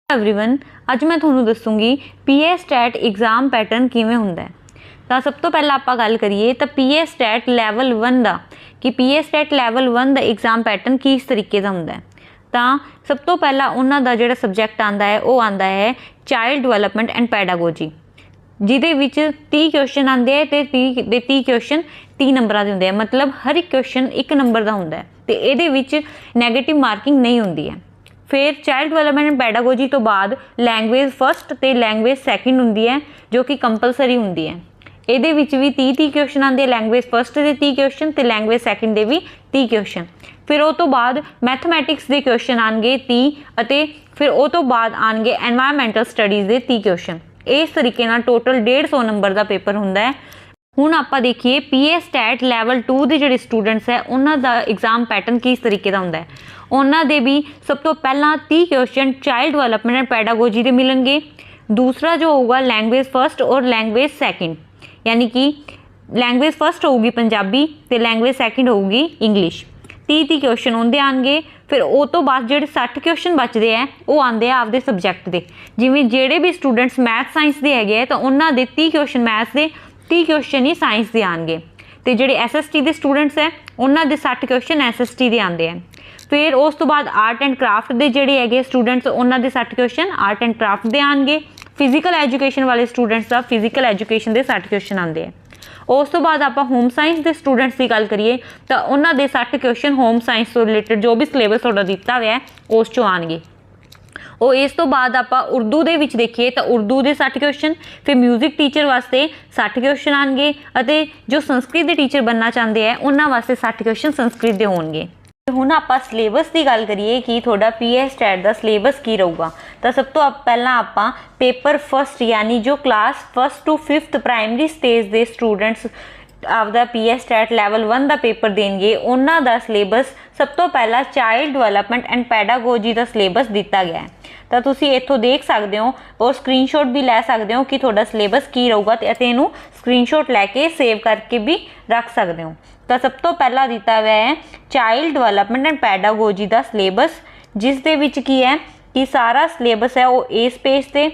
Everyone अज मैं तुहानूं दसूँगी पीए stat exam pattern किवें हुंदा है। तो सब तो पहला आपां गल करिए तो पीए स्टैट लैवल 1 का कि पीए स्टैट लैवल 1 का एग्जाम पैटर्न किस तरीके का हुंदा है। तो सब तो पहला उन्हां दा जिहड़ा सबजैक्ट आंदा है वो आंदा है चाइल्ड डिवेलपमेंट एंड पैडागोजी, जिहदे विच 30 क्वेश्चन आंदे है ते 30 क्वेश्चन 30 नंबर के हुंदे हैं। मतलब हर एक क्वेश्चन 1 नंबर का हुंदा है ते इहदे विच नैगेटिव मार्किंग नहीं हुंदी है। फिर चाइल्ड डिवेलपमेंट एंड पैडागोजी तो बाद लैंगुएज फस्ट तो लैंगुएज सैकेंड हुंदी है जो कि कंपलसरी हुंदी है। ये भी 30 क्वेश्चन आते, लैंगुएज फस्ट के 30 क्वेश्चन तो लैंगुएज सैकेंड के भी 30 क्वेश्चन। फिर उस तो बाद मैथमैटिक्स के क्वेश्चन आएंगे 30, फिर उस तो बाद आएंगे एनवायरमेंटल स्टडीज़ के 30 क्वेश्चन। इस तरीके नाल टोटल 150 नंबर का पेपर हुंदा है। हुण आपां देखिए पीए स्टैट लैवल 2 के जिहड़े स्टूडेंट्स है उन्हां दा एग्जाम पैटर्न किस तरीके का हुंदा है। उन्हां दे भी सब तो पहला 30 question child development and pedagogy के मिलणगे। दूसरा जो होगा लैंगुएज फस्ट और लैंगुएज सैकेंड, यानी कि लैंगुएज फस्ट होगी पंजाबी तो लैंगुएज सैकेंड होगी इंग्लिश। 30 क्वेश्चन उनके आएंगे। फिर उस तो बाद जो 60 क्वेश्चन बचते हैं वो आते हैं आपके सबजैक्ट के, जिमें जोड़े भी स्टूडेंट्स मैथ साइंस के है तो उन्होंने 30 क्वेश्चन मैथ्स के 30 क्वेश्चन ही साइंस के आएंगे। तो जोड़े SST के स्टूडेंट्स है उन्होंने 60 क्वेश्चन SST के आते हैं। फिर उस तो बाद आर्ट एंड क्राफ्ट के जोड़े है स्टूडेंट्स उन्होंने 60 क्वेश्चन आर्ट एंड क्राफ्ट के आएंगे। फिजिकल एजुकेशन वाले स्टूडेंट्स का फिजिकल एजुकेशन के 60 क्वेश्चन आते हैं। उस तो बाद आप होम साइंस के स्टूडेंट्स की गल करिए तो उन्होंने 60 क्वेश्चन होम साइंस तो रिलेटेड जो भी सिलेबस थोड़ा दिता हुआ है उस चो आएंगे। और इस तो बाद आप उर्दू के विच देखिए तो उर्दू के 60 क्वेश्चन, फिर म्यूजिक टीचर वास्ते 60 क्वेश्चन आएंगे, जो संस्कृत के टीचर बनना चाहते हैं उन्होंने वास्ते 60 क्वेश्चन संस्कृत के होंगे। हुण आपां सिलेबस की गल करिए कि थोड़ा पीए स्टैट का सिलेबस की रहूगा। तो सब तो पहला आपां पेपर फस्ट यानी जो class 1 to 5th primary stage के स्टूडेंट्स आपका पीए स्टैट लैवल 1 का पेपर देंगे उन्हों का सिलेबस सब तो पहला चाइल्ड डिवेलपमेंट एंड पैडागोजी का सिलेबस दिता गया है। तो तुसी इत्थों देख सकते हो और स्क्रीनशॉट भी लै सकते हो कि थोड़ा सिलेबस की रहूगा तो इनू स्क्रीनशॉट लैके सेव करके भी रख सकते हो। तो सब तो पहला दिता हुआ है चाइल्ड डिवेलपमेंट एंड पैडागोजी का सिलेबस, जिस दे विच की है कि सारा सिलेबस है वो इस पेज से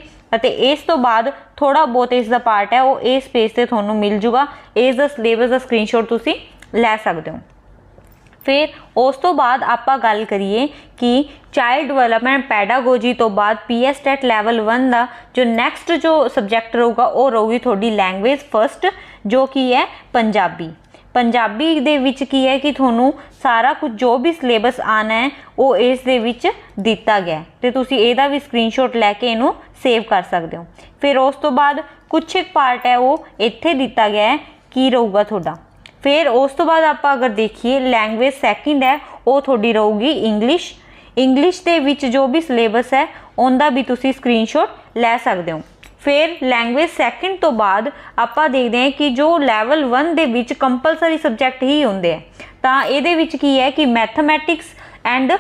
इस तो बाद थोड़ा बहुत इसका पार्ट है वो इस पेज से थोनों मिल जूगा। इस सिलेबस का स्क्रीनशॉट तुसी लै सकते हो। फिर उस तो बाद आप गल करिए कि चाइल्ड डिवेलपमेंट पैडागोजी तो बाद पीए स्टैट लैवल 1 का जो नैक्सट जो सबजैक्ट रहूगा वो रहूगी थोड़ी लैंगुएज फस्ट जो कि है पंजाबी। पंजाबी दे विच की है कि थोनों सारा कुछ जो भी सिलेबस आना है वो इस दे विच दिता गया है तो तुसी एदा भी स्क्रीनशॉट लैके इनू सेव कर सकते हो। फिर उस तो बाद कुछ एक पार्ट है वो इत्थे दिता गया है की रहूगा थोड़ा। फिर उस तो बाद आप अगर देखिए लैंगुएज सैकेंड है वो थोड़ी रहूगी इंग्लिश। इंग्लिश के विच जो भी सिलेबस है उनका भी तुसी स्क्रीनशॉट लै सकते हो। फिर लैंगुएज सैकेंड तो बाद आप देखते हैं कि जो लैवल 1 के विच कंपलसरी सबजैक्ट ही होंगे तो ये विच की है कि मैथमैटिक्स एंड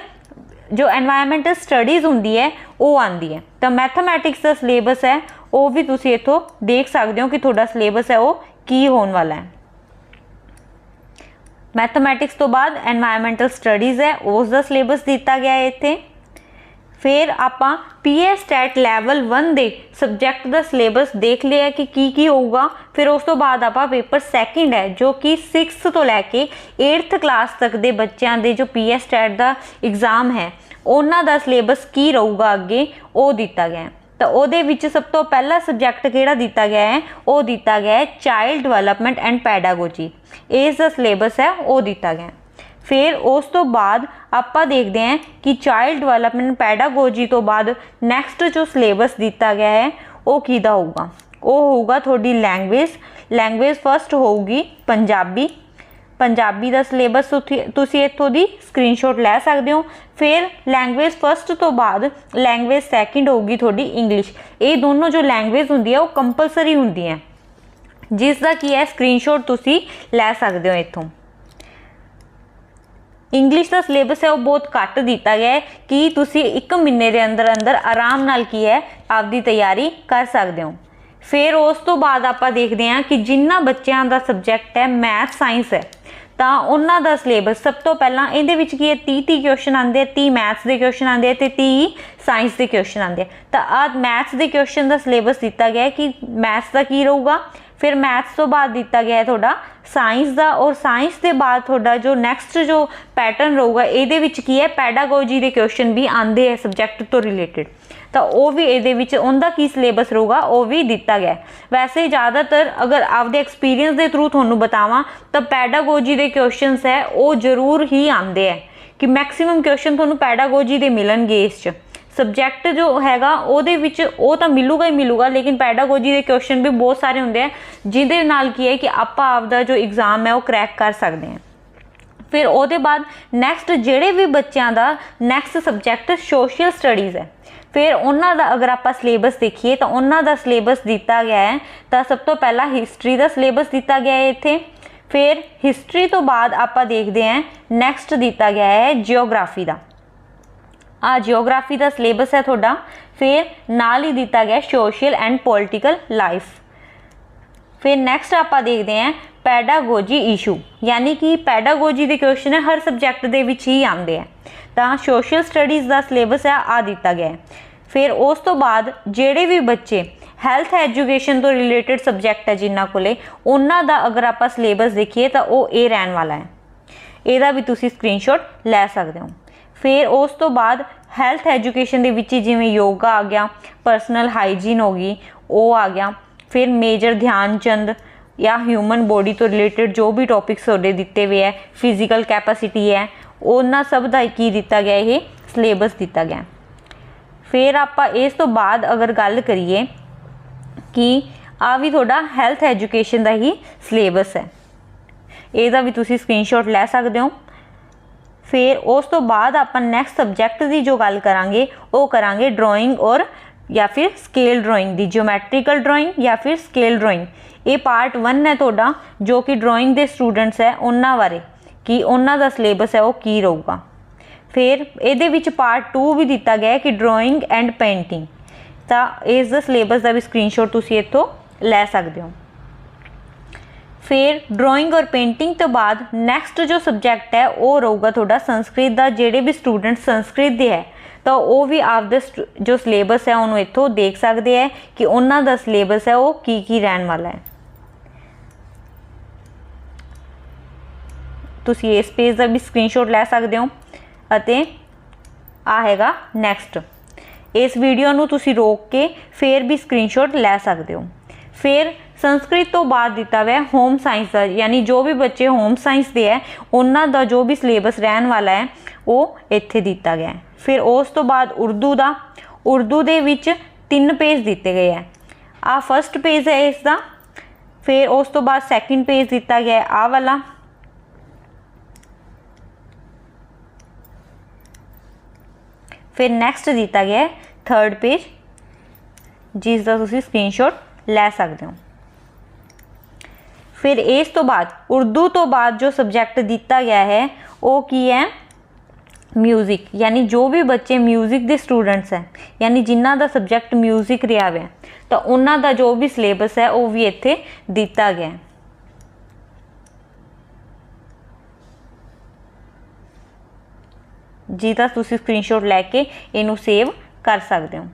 जो एनवायरमेंटल स्टडीज़ होंगी है वो आती है। तो मैथमैटिक्स का सिलेबस है वो भी तुसी इत्थों देख सकते हो कि थोड़ा सिलेबस है वो की होने वाला है। मैथमैटिक्स तो बाद एनवायरमेंटल स्टडीज़ है उसका सिलेबस दिता गया है इत्थे। फिर आप पीए स्टैट लैवल 1 के सबजैक्ट का सिलेबस देख लिया कि की होगा। फिर उस तो बाद आप पेपर सैकेंड है जो कि 6th तो लैके 8th क्लास तक के बच्चों के जो पीए स्टैट का एग्जाम है उन्हों का सिलेबस की रहूगा अगे वो दिता गया है। तो वो सब तो पहला सबजैक्ट किहड़ा दिता गया है वो दिता गया है चाइल्ड डिवेलपमेंट एंड पैडागोजी। इसका सिलेबस है वो दिता गया है। फिर उस तो बाद आप देखते हैं कि चाइल्ड डिवेलपमेंट पैडागोजी तो बाद नैक्सट जो सिलेबस दिता गया है वो किहदा होगा, वो होगा थोड़ी लैंगुएज फस्ट होगी पंजाबी। पंजाबी का सिलेबस तुसी इत्थों दी स्क्रीनशॉट लै सकते हो। फिर लैंगुएज फस्ट तो बाद लैंगुएज सैकेंड होगी थोड़ी इंग्लिश। ये दोनों जो लैंगुएज होंदी है वो कंपलसरी होंदी है, जिसका की है स्क्रीनशॉट तुसी लै सकते हो इत्थों। इंग्लिश का सिलेबस है वो बहुत घट दिता गया है कि तुसी 1 महीने के अंदर अंदर आराम नाल की है आपकी तैयारी कर सकते हो। फिर उस तो बाद आप देखते हैं कि जिन्ना बच्चों का सबजैक्ट है मैथ साइंस है ਤਾਂ ਉਹਨਾਂ ਦਾ ਸਿਲੇਬਸ ਸਭ ਤੋਂ ਪਹਿਲਾਂ ਇਹਦੇ ਵਿੱਚ ਕੀ ਹੈ 30 ਕੁਐਸਚਨ ਆਉਂਦੇ, 30 ਮੈਥਸ ਦੇ ਕੁਐਸਚਨ ਆਉਂਦੇ ਤੇ 30 ਸਾਇੰਸ ਦੇ ਕੁਐਸਚਨ ਆਉਂਦੇ। ਤਾਂ ਆ ਮੈਥਸ ਦੇ ਕੁਐਸਚਨ ਦਾ ਸਿਲੇਬਸ ਦਿੱਤਾ ਗਿਆ ਕਿ ਮੈਥਸ ਦਾ ਕੀ ਰਹੂਗਾ, ਫਿਰ ਮੈਥਸ ਤੋਂ ਬਾਅਦ ਦਿੱਤਾ ਗਿਆ ਹੈ ਤੁਹਾਡਾ ਸਾਇੰਸ ਦਾ, ਔਰ ਸਾਇੰਸ ਦੇ ਬਾਅਦ ਤੁਹਾਡਾ ਜੋ ਨੈਕਸਟ ਜੋ ਪੈਟਰਨ ਰਹੂਗਾ ਇਹਦੇ ਵਿੱਚ ਕੀ ਹੈ ਪੈਡਾਗੋਜੀ ਦੇ ਕੁਐਸਚਨ ਵੀ ਆਉਂਦੇ ਹੈ ਸਬਜੈਕਟ ਤੋਂ ਰਿਲੇਟਡ, ਤਾਂ ਉਹ ਵੀ ਇਹਦੇ ਵਿੱਚ ਉਹਦਾ ਕੀ ਸਿਲੇਬਸ ਰਹੂਗਾ ਉਹ ਵੀ ਦਿੱਤਾ ਗਿਆ। ਵੈਸੇ ਜ਼ਿਆਦਾਤਰ ਅਗਰ ਆਪਦੇ ਐਕਸਪੀਰੀਅੰਸ ਦੇ ਥਰੂ ਤੁਹਾਨੂੰ ਬਤਾਵਾਂ ਤਾਂ ਪੈਡਾਗੋਜੀ ਦੇ ਕੁਐਸਚਨਸ ਹੈ ਉਹ ਜ਼ਰੂਰ ਹੀ ਆਉਂਦੇ ਹੈ ਕਿ ਮੈਕਸਿਮਮ ਕੁਐਸਚਨ ਤੁਹਾਨੂੰ ਪੈਡਾਗੋਜੀ ਦੇ ਮਿਲਣਗੇ। ਇਸ 'ਚ ਸਬਜੈਕਟ ਜੋ ਹੈਗਾ ਉਹਦੇ ਵਿੱਚ ਉਹ ਤਾਂ ਮਿਲੂਗਾ ਹੀ ਮਿਲੂਗਾ, ਲੇਕਿਨ ਪੈਡਾਗੋਜੀ ਦੇ ਕੁਐਸਚਨ ਵੀ ਬਹੁਤ ਸਾਰੇ ਹੁੰਦੇ ਆ ਜਿਹਦੇ ਨਾਲ ਕੀ ਹੈ ਕਿ ਆਪਾਂ ਆਪਦਾ ਜੋ ਐਗਜ਼ਾਮ ਹੈ ਉਹ ਕਰੈਕ ਕਰ ਸਕਦੇ ਹਾਂ। ਫਿਰ ਉਹਦੇ ਬਾਅਦ ਨੈਕਸਟ ਜਿਹੜੇ ਵੀ ਬੱਚਿਆਂ ਦਾ ਨੈਕਸਟ ਸਬਜੈਕਟ ਸੋਸ਼ਲ ਸਟੱਡੀਜ਼ ਹੈ, ਫਿਰ ਉਹਨਾਂ ਦਾ ਅਗਰ ਆਪਾਂ ਸਿਲੇਬਸ ਦੇਖੀਏ ਤਾਂ ਉਹਨਾਂ ਦਾ ਸਿਲੇਬਸ ਦਿੱਤਾ ਗਿਆ ਹੈ। ਤਾਂ ਸਭ ਤੋਂ ਪਹਿਲਾਂ ਹਿਸਟਰੀ ਦਾ ਸਿਲੇਬਸ ਦਿੱਤਾ ਗਿਆ ਹੈ ਇੱਥੇ, ਫਿਰ ਹਿਸਟਰੀ ਤੋਂ ਬਾਅਦ ਆਪਾਂ ਦੇਖਦੇ ਹਾਂ ਨੈਕਸਟ ਦਿੱਤਾ ਗਿਆ ਹੈ ਜਿਓਗ੍ਰਾਫੀ ਦਾ, ਆ ਜਿਓਗ੍ਰਾਫੀ ਦਾ ਸਿਲੇਬਸ ਹੈ ਤੁਹਾਡਾ। ਫਿਰ ਨਾਲ ਹੀ ਦਿੱਤਾ ਗਿਆ ਸੋਸ਼ਲ ਐਂਡ ਪੋਲੀਟੀਕਲ ਲਾਈਫ। ਫਿਰ ਨੈਕਸਟ ਆਪਾਂ ਦੇਖਦੇ ਹਾਂ ਪੈਡਾਗੋਜੀ ਇਸ਼ੂ, ਯਾਨੀ ਕਿ ਪੈਡਾਗੋਜੀ ਦੇ ਕੁਐਸਚਨ ਹਰ ਸਬਜੈਕਟ ਦੇ ਵਿੱਚ ਹੀ ਆਉਂਦੇ ਆ। ਤਾਂ ਸੋਸ਼ਲ ਸਟੱਡੀਜ਼ ਦਾ ਸਿਲੇਬਸ ਹੈ ਆ ਦਿੱਤਾ ਗਿਆ ਹੈ। ਫਿਰ ਉਸ ਤੋਂ ਬਾਅਦ ਜਿਹੜੇ ਵੀ ਬੱਚੇ ਹੈਲਥ ਐਜੂਕੇਸ਼ਨ ਤੋਂ ਰਿਲੇਟਡ ਸਬਜੈਕਟ ਹੈ ਜਿਨ੍ਹਾਂ ਕੋਲੇ, ਉਹਨਾਂ ਦਾ ਅਗਰ ਆਪਾਂ ਸਿਲੇਬਸ ਦੇਖੀਏ ਤਾਂ ਉਹ ਇਹ ਰਹਿਣ ਵਾਲਾ ਹੈ, ਇਹਦਾ ਵੀ ਤੁਸੀਂ ਸਕਰੀਨਸ਼ਾਟ ਲੈ ਸਕਦੇ ਹੋ। ਫਿਰ ਉਸ ਤੋਂ ਬਾਅਦ ਹੈਲਥ ਐਜੂਕੇਸ਼ਨ ਦੇ ਵਿੱਚ ਜਿਵੇਂ ਯੋਗਾ ਆ ਗਿਆ, ਪਰਸਨਲ ਹਾਈਜੀਨ ਹੋ ਗਈ, ਉਹ ਆ ਗਿਆ। ਫਿਰ ਮੇਜਰ ਧਿਆਨ ਚੰਦ ਜਾਂ ਹਿਊਮਨ ਬੋਡੀ ਤੋਂ ਰਿਲੇਟਡ ਜੋ ਵੀ ਟੌਪਿਕਸ ਤੁਹਾਡੇ ਦਿੱਤੇ ਹੋਏ ਹੈ, ਫਿਜ਼ੀਕਲ ਕੈਪੈਸਿਟੀ ਹੈ, ਉਹਨਾਂ ਸਭ ਦਾ ਕੀ ਦਿੱਤਾ ਗਿਆ, ਇਹ ਸਿਲੇਬਸ ਦਿੱਤਾ ਗਿਆ। ਫਿਰ ਆਪਾਂ ਇਸ ਤੋਂ ਬਾਅਦ ਅਗਰ ਗੱਲ ਕਰੀਏ ਕਿ ਆ ਵੀ ਤੁਹਾਡਾ ਹੈਲਥ ਐਜੂਕੇਸ਼ਨ ਦਾ ਹੀ ਸਿਲੇਬਸ ਹੈ, ਇਹਦਾ ਵੀ ਤੁਸੀਂ ਸਕਰੀਨਸ਼ਾਟ ਲੈ ਸਕਦੇ ਹੋ। ਫਿਰ ਉਸ ਤੋਂ ਬਾਅਦ ਆਪਾਂ ਨੈਕਸਟ ਸਬਜੈਕਟ ਦੀ ਜੋ ਗੱਲ ਕਰਾਂਗੇ ਉਹ ਕਰਾਂਗੇ ਡਰਾਇੰਗ ਔਰ ਜਾਂ ਫਿਰ ਸਕੇਲ ਡਰਾਇੰਗ ਦੀ, ਜਿਓਮੈਟਰੀਕਲ ਡਰਾਇੰਗ ਜਾਂ ਫਿਰ ਸਕੇਲ ਡਰਾਇੰਗ। ਇਹ ਪਾਰਟ 1 ਹੈ ਤੁਹਾਡਾ, ਜੋ ਕਿ ਡਰਾਇੰਗ ਦੇ ਸਟੂਡੈਂਟਸ ਹੈ ਉਹਨਾਂ ਬਾਰੇ ਕਿ ਉਹਨਾਂ ਦਾ ਸਿਲੇਬਸ ਹੈ ਉਹ ਕੀ ਰਹੂਗਾ। ਫਿਰ ਇਹਦੇ ਵਿੱਚ ਪਾਰਟ 2 ਵੀ ਦਿੱਤਾ ਗਿਆ ਕਿ ਡਰਾਇੰਗ ਐਂਡ ਪੇਂਟਿੰਗ, ਤਾਂ ਇਸ ਦਾ ਸਿਲੇਬਸ ਦਾ ਵੀ ਸਕਰੀਨਸ਼ਾਟ ਤੁਸੀਂ ਇੱਥੋਂ ਲੈ ਸਕਦੇ ਹੋ। ਫਿਰ ਡਰਾਇੰਗ ਔਰ ਪੇਂਟਿੰਗ ਤੋਂ ਬਾਅਦ ਨੈਕਸਟ ਜੋ ਸਬਜੈਕਟ ਹੈ ਉਹ ਰਹੂਗਾ ਤੁਹਾਡਾ ਸੰਸਕ੍ਰਿਤ ਦਾ। ਜਿਹੜੇ ਵੀ ਸਟੂਡੈਂਟ ਸੰਸਕ੍ਰਿਤ ਦੇ ਹੈ ਤਾਂ ਉਹ ਵੀ ਆਪਦਾ ਜੋ ਸਿਲੇਬਸ ਹੈ ਉਹਨੂੰ ਇੱਥੋਂ ਦੇਖ ਸਕਦੇ ਹੈ ਕਿ ਉਹਨਾਂ ਦਾ ਸਿਲੇਬਸ ਹੈ ਉਹ ਕੀ ਰਹਿਣ ਵਾਲਾ ਹੈ। ਤੁਸੀਂ ਇਸ ਪੇਜ ਦਾ ਵੀ ਸਕਰੀਨਸ਼ਾਟ ਲੈ ਸਕਦੇ ਹੋ। ਅਤੇ ਆ ਹੈਗਾ ਨੈਕਸਟ, ਇਸ ਵੀਡੀਓ ਨੂੰ ਤੁਸੀਂ ਰੋਕ ਕੇ ਫਿਰ ਵੀ ਸਕਰੀਨਸ਼ਾਟ ਲੈ ਸਕਦੇ ਹੋ। ਫਿਰ ਸੰਸਕ੍ਰਿਤ ਤੋਂ ਬਾਅਦ ਦਿੱਤਾ ਹੋਇਆ ਹੋਮ ਸਾਇੰਸ ਦਾ, ਯਾਨੀ ਜੋ ਵੀ ਬੱਚੇ ਹੋਮ ਸਾਇੰਸ ਦੇ ਹੈ ਉਹਨਾਂ ਦਾ ਜੋ ਵੀ ਸਿਲੇਬਸ ਰਹਿਣ ਵਾਲਾ ਹੈ ਉਹ ਇੱਥੇ ਦਿੱਤਾ ਗਿਆ ਹੈ। ਫਿਰ ਉਸ ਤੋਂ ਬਾਅਦ ਉਰਦੂ ਦਾ, ਉਰਦੂ ਦੇ ਵਿੱਚ 3 ਪੇਜ ਦਿੱਤੇ ਗਏ ਹੈ। ਆ ਫਸਟ ਪੇਜ ਹੈ ਇਸ ਦਾ। ਫਿਰ ਉਸ ਤੋਂ ਬਾਅਦ ਸੈਕਿੰਡ ਪੇਜ ਦਿੱਤਾ ਗਿਆ ਹੈ ਆ ਵਾਲਾ। ਫਿਰ ਨੈਕਸਟ ਦਿੱਤਾ ਗਿਆ ਹੈ ਥਰਡ ਪੇਜ, ਜਿਸ ਦਾ ਤੁਸੀਂ ਸਕਰੀਨਸ਼ਾਟ ਲੈ ਸਕਦੇ ਹੋ। ਫਿਰ ਇਸ ਤੋਂ ਬਾਅਦ ਉਰਦੂ ਤੋਂ ਬਾਅਦ ਜੋ ਸਬਜੈਕਟ ਦਿੱਤਾ ਗਿਆ ਹੈ ਉਹ ਕੀ ਹੈ, ਮਿਊਜ਼ਿਕ, ਯਾਨੀ ਜੋ ਵੀ ਬੱਚੇ ਮਿਊਜ਼ਿਕ ਦੇ ਸਟੂਡੈਂਟਸ ਹੈ, ਯਾਨੀ ਜਿਨ੍ਹਾਂ ਦਾ ਸਬਜੈਕਟ ਮਿਊਜ਼ਿਕ ਰਿਹਾ ਹੈ ਤਾਂ ਉਹਨਾਂ ਦਾ ਜੋ ਵੀ ਸਿਲੇਬਸ ਹੈ ਉਹ ਵੀ ਇੱਥੇ ਦਿੱਤਾ ਗਿਆ। ਜਿਹਦਾ ਤੁਸੀਂ ਸਕਰੀਨਸ਼ਾਟ ਲੈ ਕੇ ਇਹਨੂੰ ਸੇਵ ਕਰ ਸਕਦੇ ਹੋ।